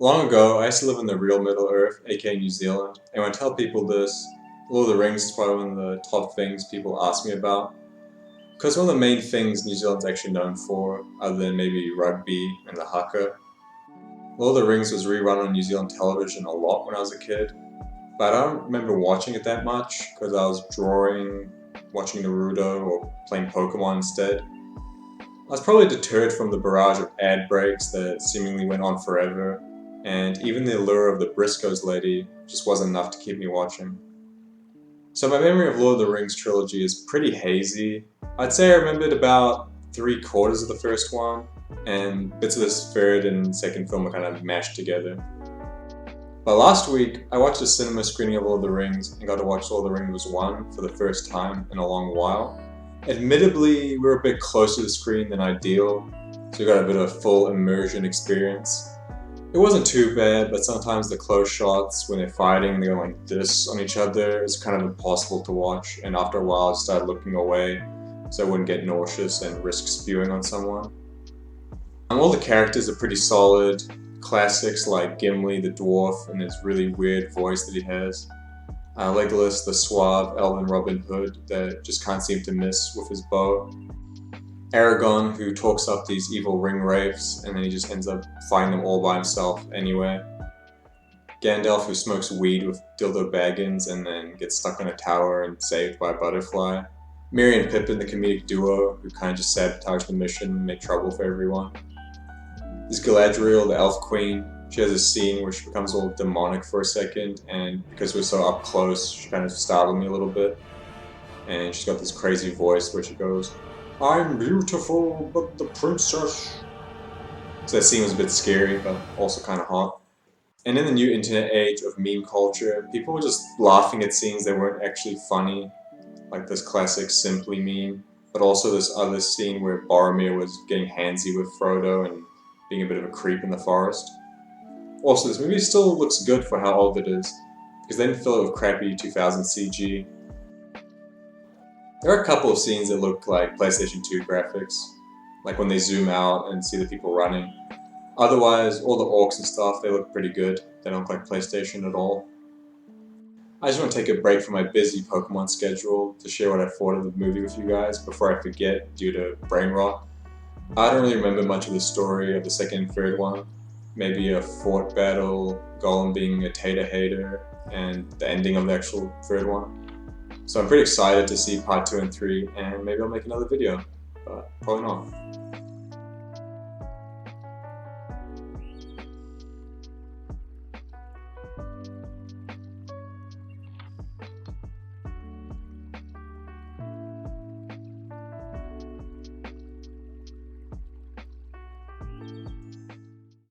Long ago, I used to live in the real Middle Earth, aka New Zealand, and when I tell people this, Lord of the Rings is probably one of the top things people ask me about. Because one of the main things New Zealand's actually known for, other than maybe rugby and the haka. Lord of the Rings was rerun on New Zealand television a lot when I was a kid, but I don't remember watching it that much because I was drawing, watching Naruto, or playing Pokemon instead. I was probably deterred from the barrage of ad breaks that seemingly went on forever, and even the allure of the Briscoes lady just wasn't enough to keep me watching. So my memory of Lord of the Rings trilogy is pretty hazy. I'd say I remembered about 3/4 of the first one, and bits of this third and second film are kind of mashed together. But last week, I watched a cinema screening of Lord of the Rings and got to watch Lord of the Rings 1 for the first time in a long while. Admittedly, we were a bit closer to the screen than ideal, so we got a bit of a full immersion experience. It wasn't too bad, but sometimes the close shots when they're fighting and they're going like this on each other is kind of impossible to watch, and after a while I just started looking away so I wouldn't get nauseous and risk spewing on someone. All the characters are pretty solid. Classics like Gimli the dwarf and his really weird voice that he has. Legolas the suave elven Robin Hood that just can't seem to miss with his bow. Aragorn who talks up these evil ring wraiths and then he just ends up fighting them all by himself anyway. Gandalf who smokes weed with Dildo Baggins and then gets stuck on a tower and saved by a butterfly. Merry and Pippin the comedic duo who kind of just sabotage the mission and make trouble for everyone. There's Galadriel, the elf queen. She has a scene where she becomes all demonic for a second, and because we're so up close, she kind of startled me a little bit. And she's got this crazy voice where she goes, "I'm beautiful, but the princess." So that scene was a bit scary, but also kind of hot. And in the new internet age of meme culture, people were just laughing at scenes that weren't actually funny, like this classic Simply meme, but also this other scene where Boromir was getting handsy with Frodo and being a bit of a creep in the forest. Also, this movie still looks good for how old it is, because they didn't fill it with crappy 2000 CG. There are a couple of scenes that look like PlayStation 2 graphics, like when they zoom out and see the people running. Otherwise, all the orcs and stuff, they look pretty good. They don't look like PlayStation at all. I just want to take a break from my busy Pokemon schedule to share what I thought of the movie with you guys before I forget due to brain rot. I don't really remember much of the story of the second and third one. Maybe a fort battle, Gollum being a Tater hater, and the ending of the actual third one. So I'm pretty excited to see part 2 and 3, and maybe I'll make another video, but probably not.